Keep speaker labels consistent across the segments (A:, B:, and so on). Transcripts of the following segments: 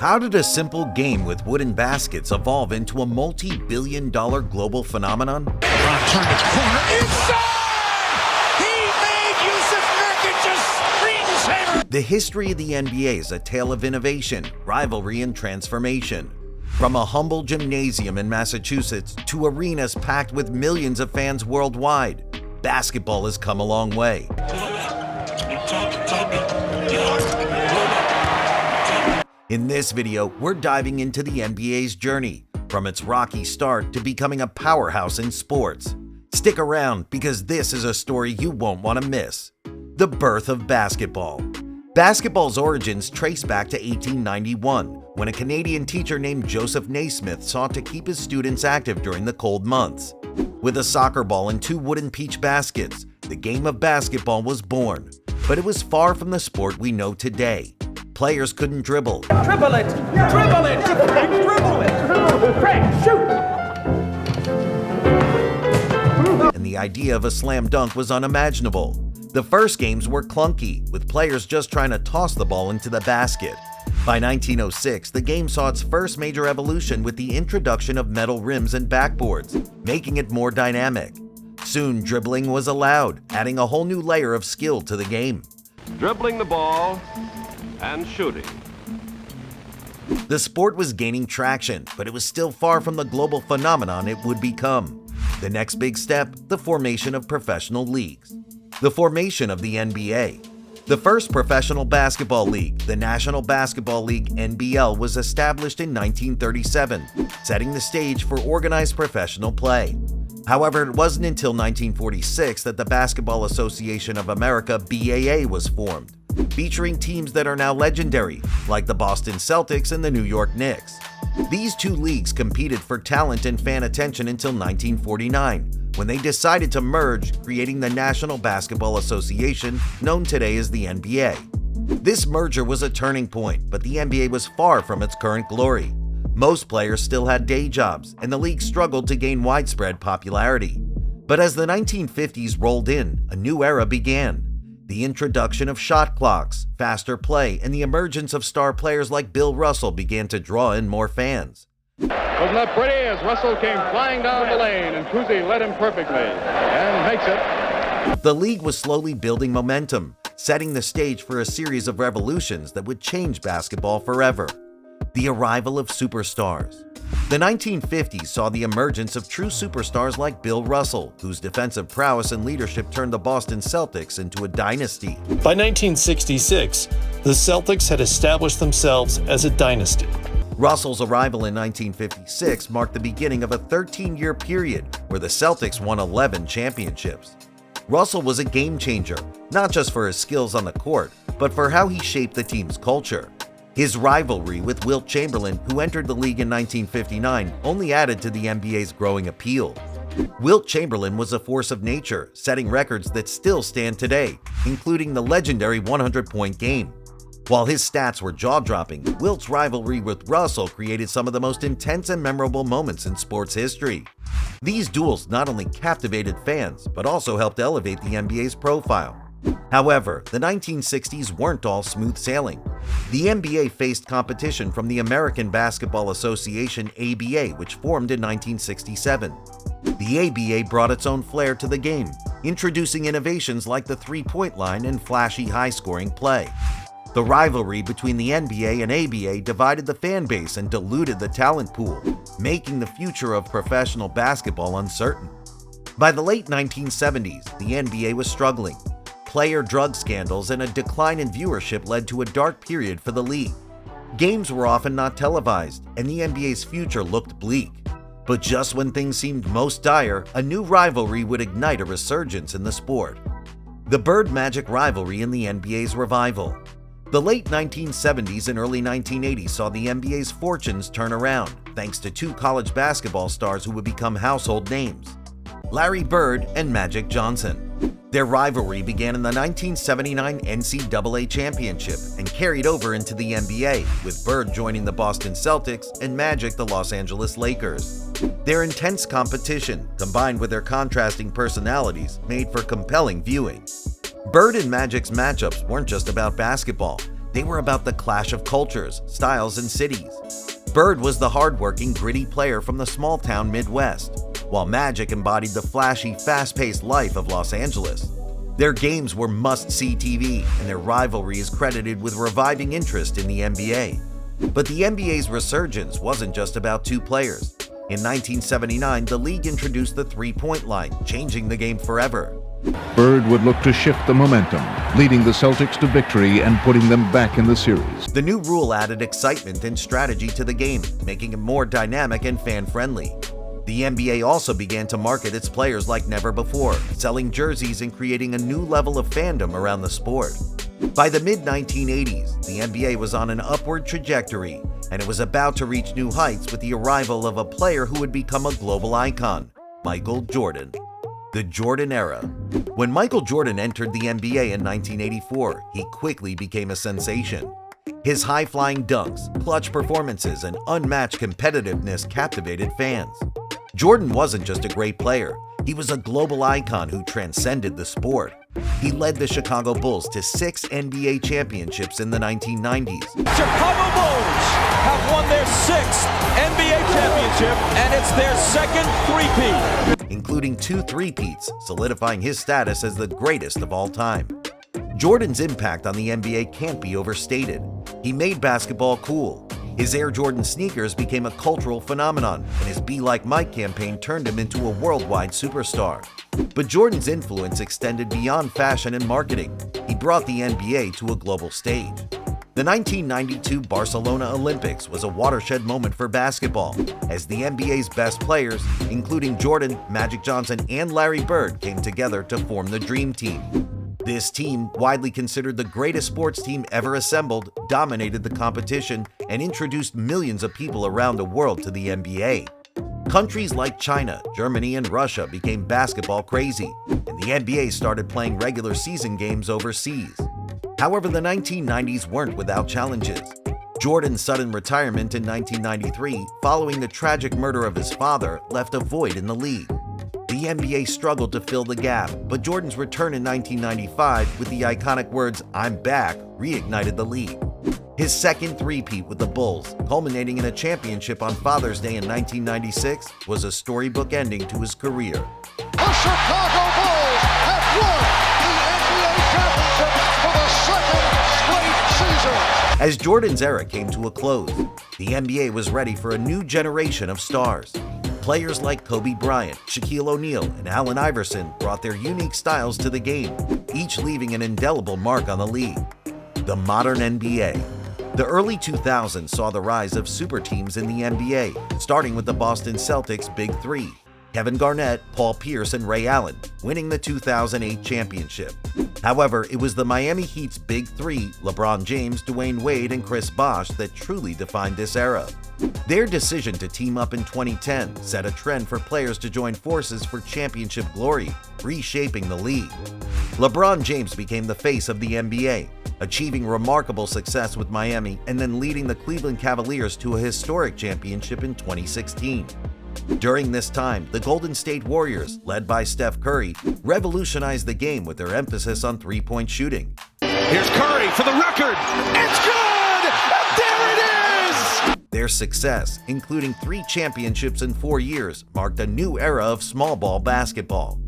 A: How did a simple game with wooden baskets evolve into a multi-billion-dollar global phenomenon?
B: LeBron turned his corner inside! He made Yusuf Nurkic's screensaver!
A: The history of the NBA is a tale of innovation, rivalry, and transformation. From a humble gymnasium in Massachusetts to arenas packed with millions of fans worldwide, basketball has come a long way. In this video, we're diving into the NBA's journey, from its rocky start to becoming a powerhouse in sports. Stick around because this is a story you won't want to miss. The birth of basketball. Basketball's origins trace back to 1891, when a Canadian teacher named Joseph Naismith sought to keep his students active during the cold months. With a soccer ball and two wooden peach baskets, the game of basketball was born, but it was far from the sport we know today. Players couldn't dribble.
C: Dribble it! Dribble it! Dribble it! Frank, shoot!
A: And the idea of a slam dunk was unimaginable. The first games were clunky, with players just trying to toss the ball into the basket. By 1906, the game saw its first major evolution with the introduction of metal rims and backboards, making it more dynamic. Soon, dribbling was allowed, adding a whole new layer of skill to the game.
D: Dribbling the ball and shooting.
A: The sport was gaining traction, but it was still far from the global phenomenon it would become. The next big step, the formation of professional leagues. The formation of the NBA. The first professional basketball league, the National Basketball League (NBL), was established in 1937, setting the stage for organized professional play. However, it wasn't until 1946 that the Basketball Association of America (BAA) was formed, featuring teams that are now legendary, like the Boston Celtics and the New York Knicks. These two leagues competed for talent and fan attention until 1949, when they decided to merge, creating the National Basketball Association, known today as the NBA. This merger was a turning point, but the NBA was far from its current glory. Most players still had day jobs, and the league struggled to gain widespread popularity. But as the 1950s rolled in, a new era began. The introduction of shot clocks, faster play, and the emergence of star players like Bill Russell began to draw in more fans.
E: Wasn't that pretty as Russell came flying down the lane and Cousy led him perfectly and makes it.
A: The league was slowly building momentum, setting the stage for a series of revolutions that would change basketball forever. The arrival of superstars. The 1950s saw the emergence of true superstars like Bill Russell, whose defensive prowess and leadership turned the Boston Celtics into a dynasty.
F: By 1966, the Celtics had established themselves as a dynasty.
A: Russell's arrival in 1956 marked the beginning of a 13-year period where the Celtics won 11 championships. Russell was a game changer, not just for his skills on the court, but for how he shaped the team's culture. His rivalry with Wilt Chamberlain, who entered the league in 1959, only added to the NBA's growing appeal. Wilt Chamberlain was a force of nature, setting records that still stand today, including the legendary 100-point game. While his stats were jaw-dropping, Wilt's rivalry with Russell created some of the most intense and memorable moments in sports history. These duels not only captivated fans, but also helped elevate the NBA's profile. However, the 1960s weren't all smooth sailing. The NBA faced competition from the American Basketball Association (ABA), which formed in 1967. The ABA brought its own flair to the game, introducing innovations like the three-point line and flashy high-scoring play. The rivalry between the NBA and ABA divided the fan base and diluted the talent pool, making the future of professional basketball uncertain. By the late 1970s, the NBA was struggling. Player drug scandals and a decline in viewership led to a dark period for the league. Games were often not televised, and the NBA's future looked bleak. But just when things seemed most dire, a new rivalry would ignite a resurgence in the sport. The Bird-Magic rivalry in the NBA's revival. The late 1970s and early 1980s saw the NBA's fortunes turn around, thanks to two college basketball stars who would become household names: Larry Bird and Magic Johnson. Their rivalry began in the 1979 NCAA Championship and carried over into the NBA, with Bird joining the Boston Celtics and Magic the Los Angeles Lakers. Their intense competition, combined with their contrasting personalities, made for compelling viewing. Bird and Magic's matchups weren't just about basketball. They were about the clash of cultures, styles, and cities. Bird was the hardworking, gritty player from the small-town Midwest, while Magic embodied the flashy, fast-paced life of Los Angeles. Their games were must-see TV, and their rivalry is credited with reviving interest in the NBA. But the NBA's resurgence wasn't just about two players. In 1979, the league introduced the three-point line, changing the game forever.
G: Bird would look to shift the momentum, leading the Celtics to victory and putting them back in the series.
A: The new rule added excitement and strategy to the game, making it more dynamic and fan-friendly. The NBA also began to market its players like never before, selling jerseys and creating a new level of fandom around the sport. By the mid-1980s, the NBA was on an upward trajectory, and it was about to reach new heights with the arrival of a player who would become a global icon, Michael Jordan. The Jordan era. When Michael Jordan entered the NBA in 1984, he quickly became a sensation. His high-flying dunks, clutch performances, and unmatched competitiveness captivated fans. Jordan wasn't just a great player, he was a global icon who transcended the sport. He led the Chicago Bulls to 6 NBA championships in the 1990s.
B: Chicago Bulls have won their 6th NBA championship, and it's their second three-peat,
A: including 2 three-peats, solidifying his status as the greatest of all time. Jordan's impact on the NBA can't be overstated. He made basketball cool. His Air Jordan sneakers became a cultural phenomenon, and his Be Like Mike campaign turned him into a worldwide superstar. But Jordan's influence extended beyond fashion and marketing. He brought the NBA to a global stage. The 1992 Barcelona Olympics was a watershed moment for basketball, as the NBA's best players, including Jordan, Magic Johnson, and Larry Bird, came together to form the Dream Team. This team, widely considered the greatest sports team ever assembled, dominated the competition and introduced millions of people around the world to the NBA. Countries like China, Germany, and Russia became basketball crazy, and the NBA started playing regular season games overseas. However, the 1990s weren't without challenges. Jordan's sudden retirement in 1993, following the tragic murder of his father, left a void in the league. The NBA struggled to fill the gap, but Jordan's return in 1995 with the iconic words, "I'm back," reignited the league. His second three-peat with the Bulls, culminating in a championship on Father's Day in 1996, was a storybook ending to his career.
H: The Chicago Bulls have won the NBA championship for the second straight season.
A: As Jordan's era came to a close, the NBA was ready for a new generation of stars. Players like Kobe Bryant, Shaquille O'Neal, and Allen Iverson brought their unique styles to the game, each leaving an indelible mark on the league. The modern NBA. The early 2000s saw the rise of super teams in the NBA, starting with the Boston Celtics' Big Three: Kevin Garnett, Paul Pierce, and Ray Allen, winning the 2008 championship. However, it was the Miami Heat's Big Three, LeBron James, Dwayne Wade, and Chris Bosh, that truly defined this era. Their decision to team up in 2010 set a trend for players to join forces for championship glory, reshaping the league. LeBron James became the face of the NBA, achieving remarkable success with Miami and then leading the Cleveland Cavaliers to a historic championship in 2016. During this time, the Golden State Warriors, led by Steph Curry, revolutionized the game with their emphasis on three-point shooting.
B: Here's Curry for the record. It's good! There it is!
A: Their success, including 3 championships in 4 years, marked a new era of small ball basketball.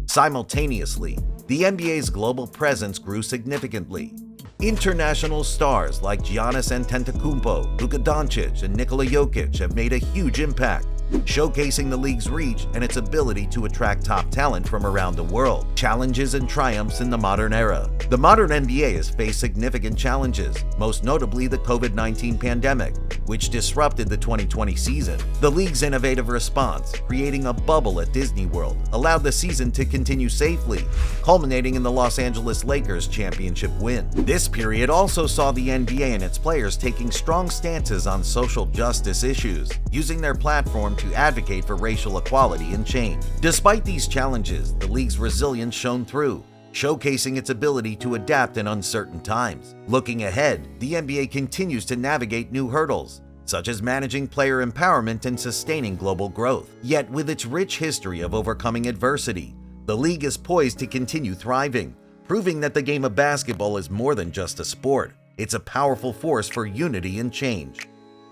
A: Simultaneously, the NBA's global presence grew significantly. International stars like Giannis Antetokounmpo, Luka Doncic, and Nikola Jokic have made a huge impact, showcasing the league's reach and its ability to attract top talent from around the world. Challenges and triumphs in the modern era. The modern NBA has faced significant challenges, most notably the COVID-19 pandemic, which disrupted the 2020 season. The league's innovative response, creating a bubble at Disney World, allowed the season to continue safely, culminating in the Los Angeles Lakers championship win. This period also saw the NBA and its players taking strong stances on social justice issues, using their platform to advocate for racial equality and change. Despite these challenges, the league's resilience shone through, showcasing its ability to adapt in uncertain times. Looking ahead, the NBA continues to navigate new hurdles, such as managing player empowerment and sustaining global growth. Yet, with its rich history of overcoming adversity, the league is poised to continue thriving, proving that the game of basketball is more than just a sport. it's a powerful force for unity and change.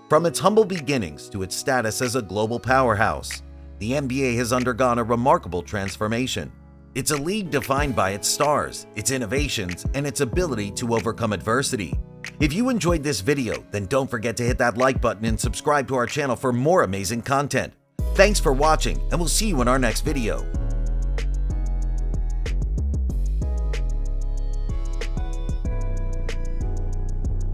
A: From its humble beginnings to its status as a global powerhouse, the NBA has undergone a remarkable transformation. It's a league defined by its stars, its innovations, and its ability to overcome adversity. If you enjoyed this video, then don't forget to hit that like button and subscribe to our channel for more amazing content. Thanks for watching, and we'll see you in our next video.